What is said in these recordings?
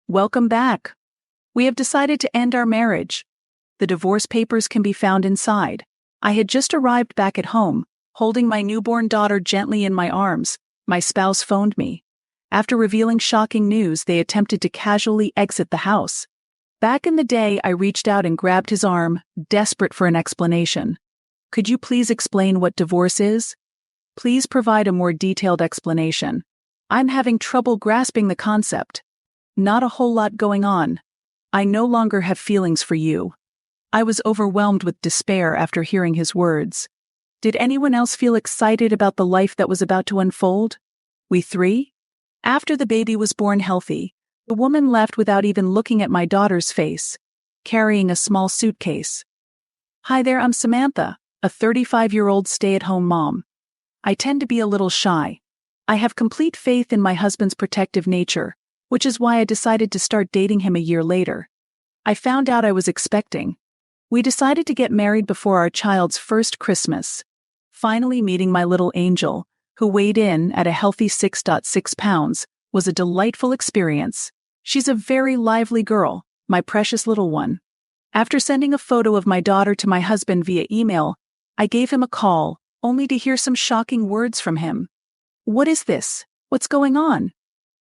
Welcome back. We have decided to end our marriage. The divorce papers can be found inside. I had just arrived back at home, holding my newborn daughter gently in my arms. My spouse phoned me. After revealing shocking news, they attempted to casually exit the house. Back in the day, I reached out and grabbed his arm, desperate for an explanation. Could you please explain what divorce is? Please provide a more detailed explanation. I'm having trouble grasping the concept. Not a whole lot going on. I no longer have feelings for you. I was overwhelmed with despair after hearing his words. Did anyone else feel excited about the life that was about to unfold? We three? After the baby was born healthy, the woman left without even looking at my daughter's face, carrying a small suitcase. Hi there, I'm Samantha, a 35-year-old stay-at-home mom. I tend to be a little shy. I have complete faith in my husband's protective nature, which is why I decided to start dating him a year later. I found out I was expecting. We decided to get married before our child's first Christmas. Finally meeting my little angel, who weighed in at a healthy 6.6 pounds, was a delightful experience. She's a very lively girl, my precious little one. After sending a photo of my daughter to my husband via email, I gave him a call, only to hear some shocking words from him. What is this? What's going on?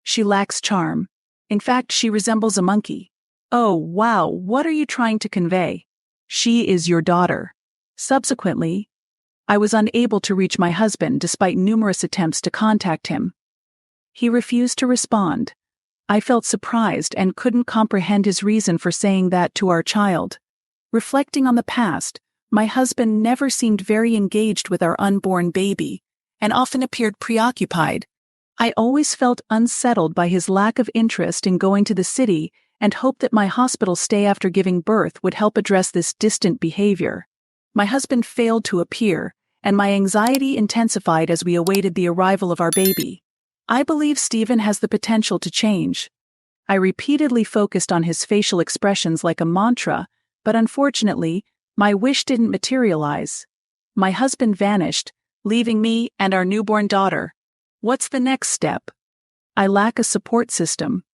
She lacks charm. In fact, she resembles a monkey. Oh, wow, what are you trying to convey? She is your daughter. Subsequently, I was unable to reach my husband despite numerous attempts to contact him. He refused to respond. I felt surprised and couldn't comprehend his reason for saying that to our child. Reflecting on the past, my husband never seemed very engaged with our unborn baby, and often appeared preoccupied. I always felt unsettled by his lack of interest in going to the city and hoped that my hospital stay after giving birth would help address this distant behavior. My husband failed to appear, and my anxiety intensified as we awaited the arrival of our baby. I believe Stephen has the potential to change. I repeatedly focused on his facial expressions like a mantra, but unfortunately, my wish didn't materialize. My husband vanished, leaving me and our newborn daughter. What's the next step? I lack a support system.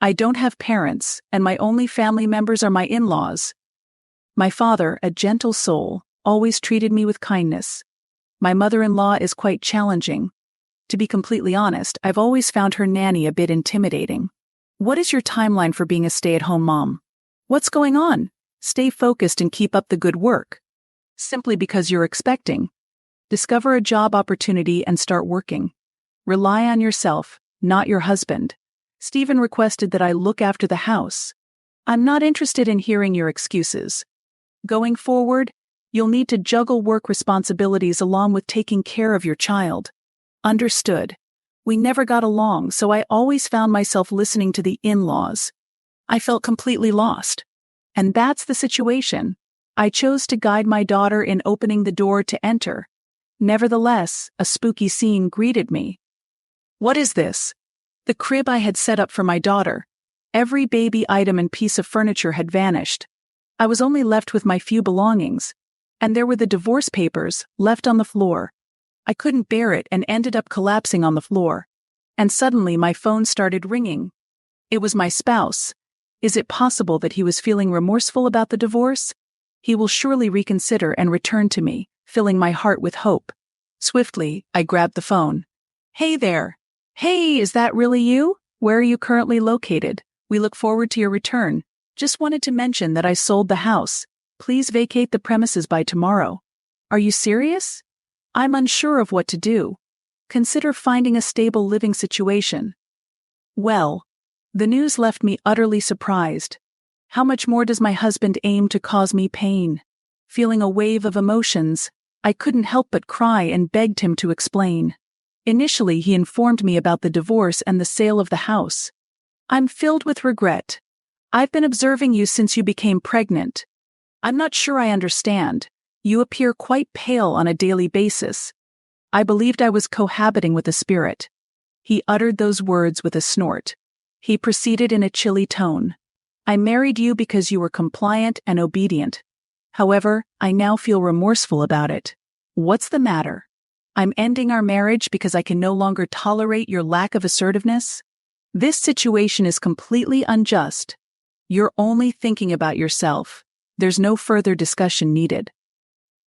I don't have parents, and my only family members are my in-laws. My father, a gentle soul, always treated me with kindness. My mother-in-law is quite challenging. To be completely honest, I've always found her nanny a bit intimidating. What is your timeline for being a stay-at-home mom? What's going on? Stay focused and keep up the good work. Simply because you're expecting. Discover a job opportunity and start working. Rely on yourself, not your husband. Stephen requested that I look after the house. I'm not interested in hearing your excuses. Going forward, you'll need to juggle work responsibilities along with taking care of your child. Understood. We never got along, so I always found myself listening to the in-laws. I felt completely lost. And that's the situation. I chose to guide my daughter in opening the door to enter. Nevertheless, a spooky scene greeted me. What is this? The crib I had set up for my daughter. Every baby item and piece of furniture had vanished. I was only left with my few belongings, and there were the divorce papers left on the floor. I couldn't bear it and ended up collapsing on the floor. And suddenly my phone started ringing. It was my spouse. Is it possible that he was feeling remorseful about the divorce? He will surely reconsider and return to me, filling my heart with hope. Swiftly, I grabbed the phone. Hey there. Hey, is that really you? Where are you currently located? We look forward to your return. Just wanted to mention that I sold the house. Please vacate the premises by tomorrow. Are you serious? I'm unsure of what to do. Consider finding a stable living situation. Well, the news left me utterly surprised. How much more does my husband aim to cause me pain? Feeling a wave of emotions, I couldn't help but cry and begged him to explain. Initially, he informed me about the divorce and the sale of the house. I'm filled with regret. I've been observing you since you became pregnant. I'm not sure I understand. You appear quite pale on a daily basis. I believed I was cohabiting with a spirit. He uttered those words with a snort. He proceeded in a chilly tone. I married you because you were compliant and obedient. However, I now feel remorseful about it. What's the matter? I'm ending our marriage because I can no longer tolerate your lack of assertiveness? This situation is completely unjust. You're only thinking about yourself. There's no further discussion needed.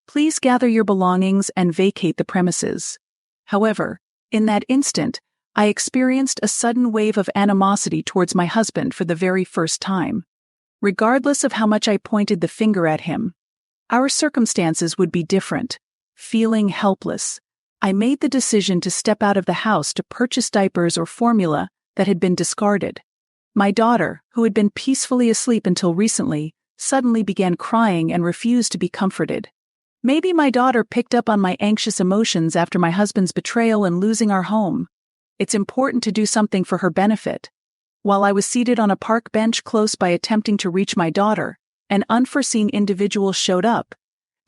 Please gather your belongings and vacate the premises. However, in that instant, I experienced a sudden wave of animosity towards my husband for the very first time. Regardless of how much I pointed the finger at him, our circumstances would be different. Feeling helpless, I made the decision to step out of the house to purchase diapers or formula that had been discarded. My daughter, who had been peacefully asleep until recently, suddenly began crying and refused to be comforted. Maybe my daughter picked up on my anxious emotions after my husband's betrayal and losing our home. It's important to do something for her benefit. While I was seated on a park bench close by attempting to reach my daughter, an unforeseen individual showed up.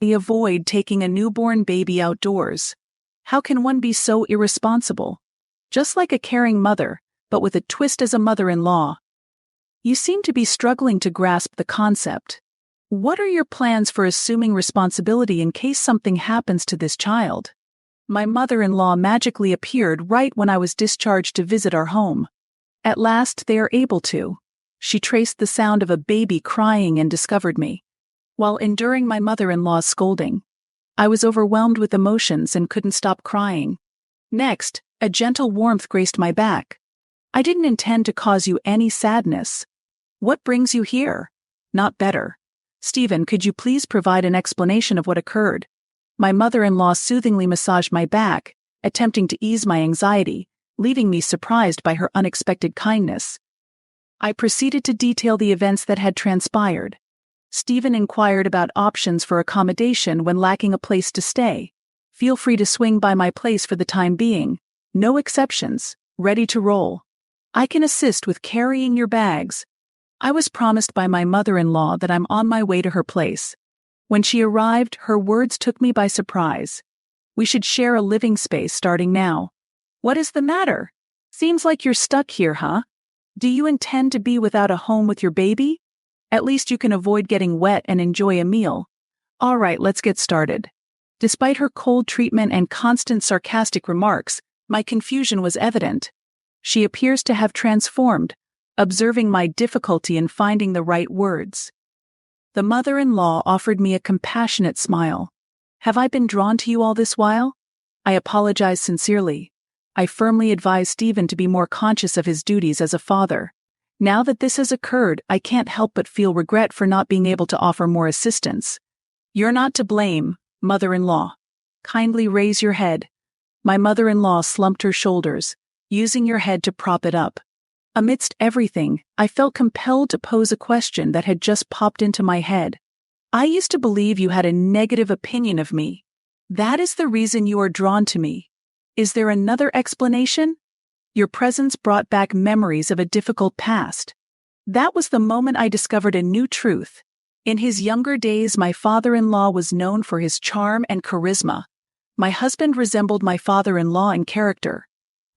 They avoid taking a newborn baby outdoors. How can one be so irresponsible? Just like a caring mother, but with a twist as a mother-in-law. You seem to be struggling to grasp the concept. What are your plans for assuming responsibility in case something happens to this child? My mother-in-law magically appeared right when I was discharged to visit our home. At last they are able to. She traced the sound of a baby crying and discovered me. While enduring my mother-in-law's scolding, I was overwhelmed with emotions and couldn't stop crying. Next, a gentle warmth graced my back. I didn't intend to cause you any sadness. What brings you here? Not better. Stephen, could you please provide an explanation of what occurred? My mother-in-law soothingly massaged my back, attempting to ease my anxiety, leaving me surprised by her unexpected kindness. I proceeded to detail the events that had transpired. Stephen inquired about options for accommodation when lacking a place to stay. Feel free to swing by my place for the time being. No exceptions. Ready to roll. I can assist with carrying your bags. I was promised by my mother-in-law that I'm on my way to her place. When she arrived, her words took me by surprise. We should share a living space starting now. What is the matter? Seems like you're stuck here, huh? Do you intend to be without a home with your baby? At least you can avoid getting wet and enjoy a meal. All right, let's get started. Despite her cold treatment and constant sarcastic remarks, my confusion was evident. She appears to have transformed, observing my difficulty in finding the right words. The mother-in-law offered me a compassionate smile. Have I been drawn to you all this while? I apologize sincerely. I firmly advise Stephen to be more conscious of his duties as a father. Now that this has occurred, I can't help but feel regret for not being able to offer more assistance. You're not to blame, mother-in-law. Kindly raise your head. My mother-in-law slumped her shoulders, using your head to prop it up. Amidst everything, I felt compelled to pose a question that had just popped into my head. I used to believe you had a negative opinion of me. That is the reason you are drawn to me. Is there another explanation? Your presence brought back memories of a difficult past. That was the moment I discovered a new truth. In his younger days, my father-in-law was known for his charm and charisma. My husband resembled my father-in-law in character.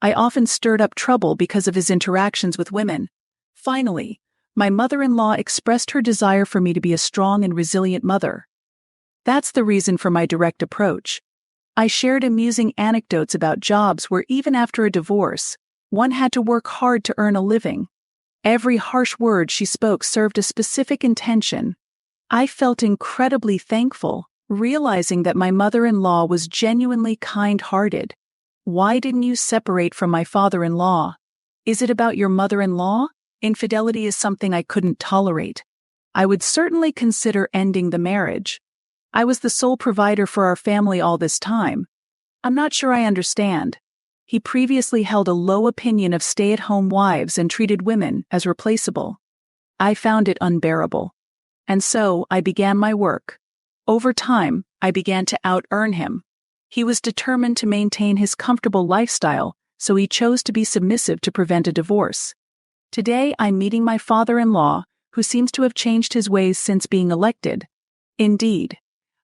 I often stirred up trouble because of his interactions with women. Finally, my mother-in-law expressed her desire for me to be a strong and resilient mother. That's the reason for my direct approach. I shared amusing anecdotes about jobs where even after a divorce, one had to work hard to earn a living. Every harsh word she spoke served a specific intention. I felt incredibly thankful, realizing that my mother-in-law was genuinely kind-hearted. Why didn't you separate from my father-in-law? Is it about your mother-in-law? Infidelity is something I couldn't tolerate. I would certainly consider ending the marriage. I was the sole provider for our family all this time. I'm not sure I understand. He previously held a low opinion of stay-at-home wives and treated women as replaceable. I found it unbearable. And so I began my work. Over time, I began to out-earn him. He was determined to maintain his comfortable lifestyle, so he chose to be submissive to prevent a divorce. Today I'm meeting my father-in-law, who seems to have changed his ways since being elected. Indeed,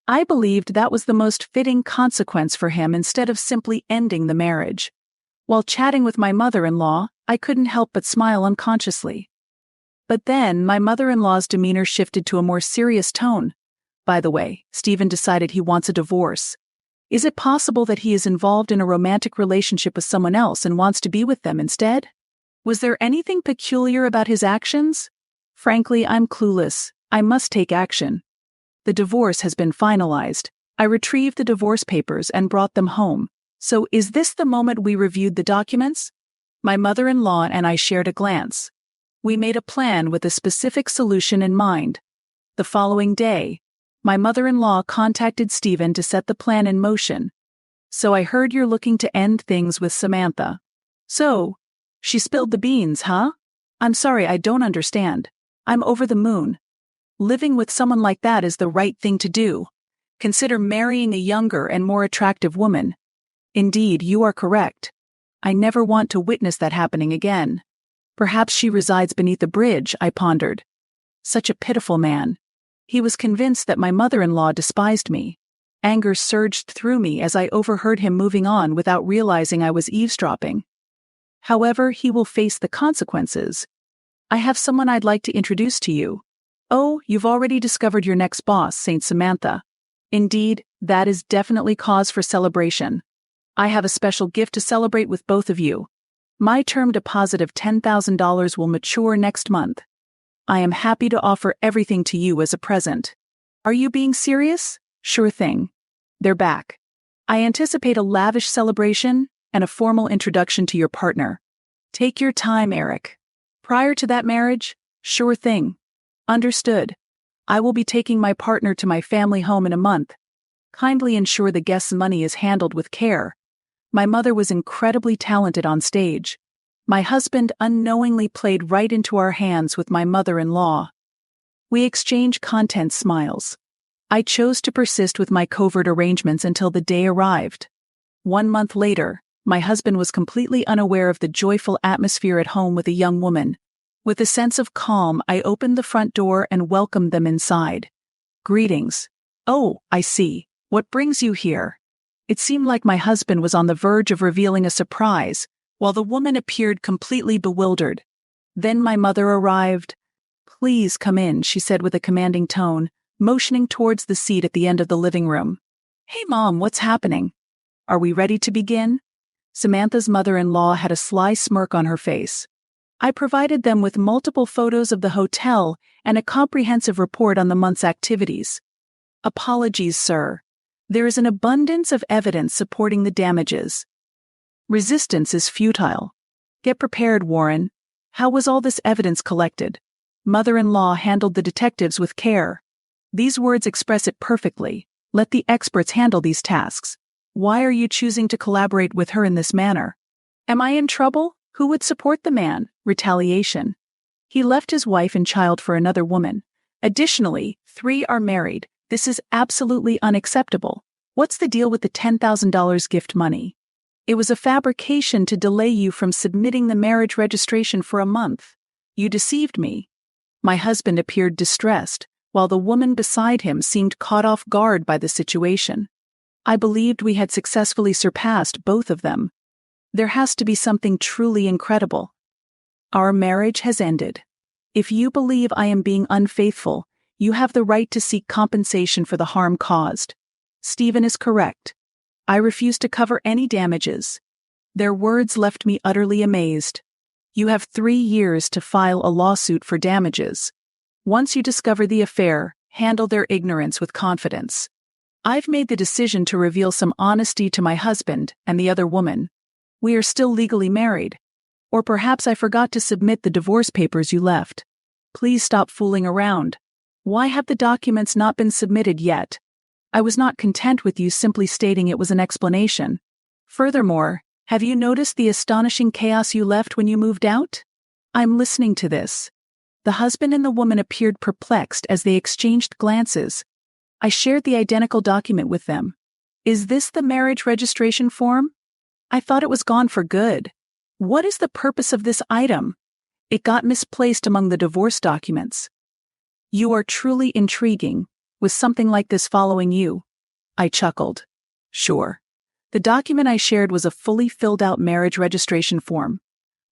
I believed that was the most fitting consequence for him instead of simply ending the marriage. While chatting with my mother-in-law, I couldn't help but smile unconsciously. But then my mother-in-law's demeanor shifted to a more serious tone. By the way, Stephen decided he wants a divorce. Is it possible that he is involved in a romantic relationship with someone else and wants to be with them instead? Was there anything peculiar about his actions? Frankly, I'm clueless. I must take action. The divorce has been finalized. I retrieved the divorce papers and brought them home. So is this the moment we reviewed the documents? My mother-in-law and I shared a glance. We made a plan with a specific solution in mind. The following day, my mother-in-law contacted Stephen to set the plan in motion. So I heard you're looking to end things with Samantha. So, she spilled the beans, huh? I'm sorry, I don't understand. I'm over the moon. Living with someone like that is the right thing to do. Consider marrying a younger and more attractive woman. Indeed, you are correct. I never want to witness that happening again. Perhaps she resides beneath a bridge, I pondered. Such a pitiful man. He was convinced that my mother-in-law despised me. Anger surged through me as I overheard him moving on without realizing I was eavesdropping. However, he will face the consequences. I have someone I'd like to introduce to you. Oh, you've already discovered your next boss, Saint Samantha. Indeed, that is definitely cause for celebration. I have a special gift to celebrate with both of you. My term deposit of $10,000 will mature next month. I am happy to offer everything to you as a present. Are you being serious? Sure thing. They're back. I anticipate a lavish celebration and a formal introduction to your partner. Take your time, Eric. Prior to that marriage? Sure thing. Understood. I will be taking my partner to my family home in a month. Kindly ensure the guest's money is handled with care. My mother was incredibly talented on stage. My husband unknowingly played right into our hands with my mother-in-law. We exchanged content smiles. I chose to persist with my covert arrangements until the day arrived. 1 month later, my husband was completely unaware of the joyful atmosphere at home with a young woman. With a sense of calm, I opened the front door and welcomed them inside. Greetings. Oh, I see. What brings you here? It seemed like my husband was on the verge of revealing a surprise, while the woman appeared completely bewildered. Then my mother arrived. Please come in, she said with a commanding tone, motioning towards the seat at the end of the living room. Hey Mom, what's happening? Are we ready to begin? Samantha's mother-in-law had a sly smirk on her face. I provided them with multiple photos of the hotel and a comprehensive report on the month's activities. Apologies, sir. There is an abundance of evidence supporting the damages. Resistance is futile. Get prepared, Warren. How was all this evidence collected? Mother-in-law handled the detectives with care. These words express it perfectly. Let the experts handle these tasks. Why are you choosing to collaborate with her in this manner? Am I in trouble? Who would support the man? Retaliation. He left his wife and child for another woman. Additionally, 3 are married. This is absolutely unacceptable. What's the deal with the $10,000 gift money? It was a fabrication to delay you from submitting the marriage registration for a month. You deceived me. My husband appeared distressed, while the woman beside him seemed caught off guard by the situation. I believed we had successfully surpassed both of them. There has to be something truly incredible. Our marriage has ended. If you believe I am being unfaithful, you have the right to seek compensation for the harm caused. Stephen is correct. I refuse to cover any damages. Their words left me utterly amazed. You have 3 years to file a lawsuit for damages. Once you discover the affair, handle their ignorance with confidence. I've made the decision to reveal some honesty to my husband and the other woman. We are still legally married. Or perhaps I forgot to submit the divorce papers you left. Please stop fooling around. Why have the documents not been submitted yet? I was not content with you simply stating it was an explanation. Furthermore, have you noticed the astonishing chaos you left when you moved out? I'm listening to this. The husband and the woman appeared perplexed as they exchanged glances. I shared the identical document with them. Is this the marriage registration form? I thought it was gone for good. What is the purpose of this item? It got misplaced among the divorce documents. You are truly intriguing, with something like this following you. I chuckled. Sure. The document I shared was a fully filled out marriage registration form.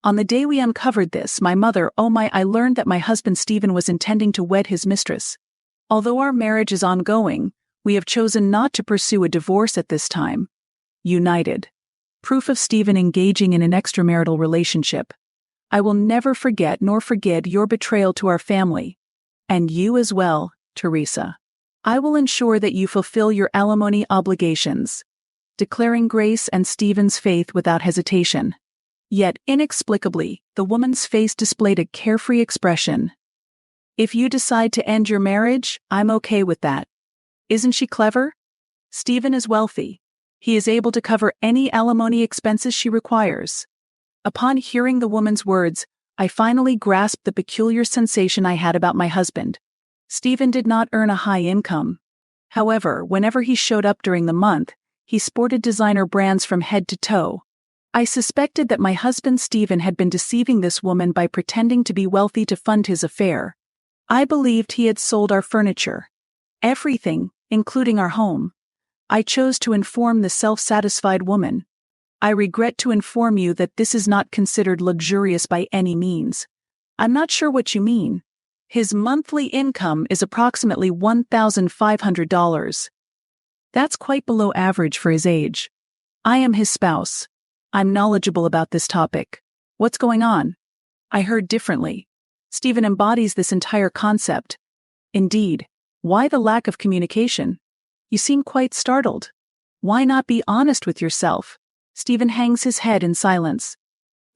On the day we uncovered this, I learned that my husband Stephen was intending to wed his mistress. Although our marriage is ongoing, we have chosen not to pursue a divorce at this time. United. Proof of Stephen engaging in an extramarital relationship. I will never forget nor forgive your betrayal to our family. And you as well, Teresa. I will ensure that you fulfill your alimony obligations. Declaring Grace and Stephen's faith without hesitation. Yet, inexplicably, the woman's face displayed a carefree expression. If you decide to end your marriage, I'm okay with that. Isn't she clever? Stephen is wealthy. He is able to cover any alimony expenses she requires. Upon hearing the woman's words, I finally grasped the peculiar sensation I had about my husband. Stephen did not earn a high income. However, whenever he showed up during the month, he sported designer brands from head to toe. I suspected that my husband Stephen had been deceiving this woman by pretending to be wealthy to fund his affair. I believed he had sold our furniture. Everything, including our home. I chose to inform the self-satisfied woman. I regret to inform you that this is not considered luxurious by any means. I'm not sure what you mean. His monthly income is approximately $1,500. That's quite below average for his age. I am his spouse. I'm knowledgeable about this topic. What's going on? I heard differently. Stephen embodies this entire concept. Indeed. Why the lack of communication? You seem quite startled. Why not be honest with yourself? Stephen hangs his head in silence.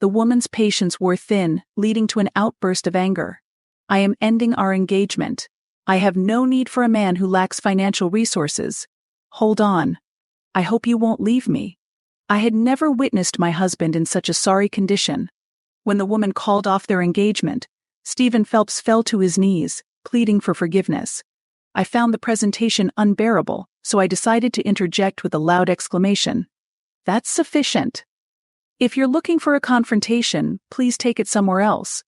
The woman's patience wore thin, leading to an outburst of anger. I am ending our engagement. I have no need for a man who lacks financial resources. Hold on. I hope you won't leave me. I had never witnessed my husband in such a sorry condition. When the woman called off their engagement, Stephen Phelps fell to his knees, pleading for forgiveness. I found the presentation unbearable, so I decided to interject with a loud exclamation. That's sufficient. If you're looking for a confrontation, please take it somewhere else.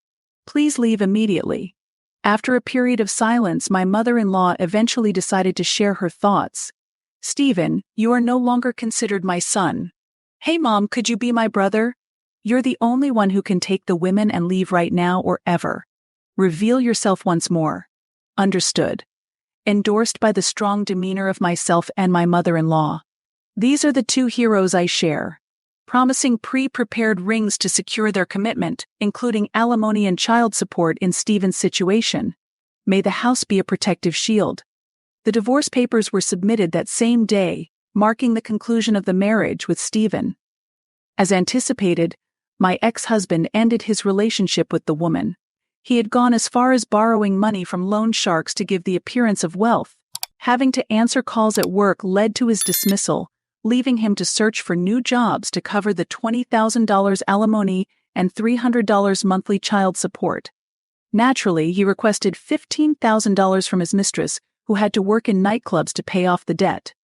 Please leave immediately. After a period of silence, my mother-in-law eventually decided to share her thoughts. Stephen, you are no longer considered my son. Hey Mom, could you be my brother? You're the only one who can take the women and leave right now or ever. Reveal yourself once more. Understood. Endorsed by the strong demeanor of myself and my mother-in-law. These are the two heroes I share. Promising pre-prepared rings to secure their commitment, including alimony and child support in Stephen's situation. May the house be a protective shield. The divorce papers were submitted that same day, marking the conclusion of the marriage with Stephen. As anticipated, my ex-husband ended his relationship with the woman. He had gone as far as borrowing money from loan sharks to give the appearance of wealth. Having to answer calls at work led to his dismissal, leaving him to search for new jobs to cover the $20,000 alimony and $300 monthly child support. Naturally, he requested $15,000 from his mistress, who had to work in nightclubs to pay off the debt.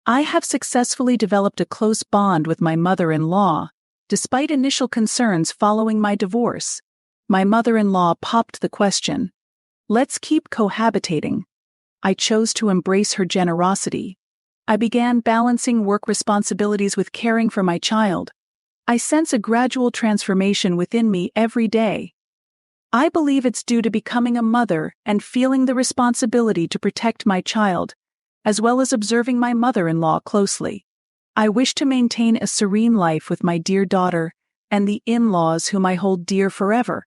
I have successfully developed a close bond with my mother-in-law, despite initial concerns following my divorce. My mother-in-law popped the question. Let's keep cohabitating. I chose to embrace her generosity. I began balancing work responsibilities with caring for my child. I sense a gradual transformation within me every day. I believe it's due to becoming a mother and feeling the responsibility to protect my child, as well as observing my mother-in-law closely. I wish to maintain a serene life with my dear daughter and the in-laws whom I hold dear forever.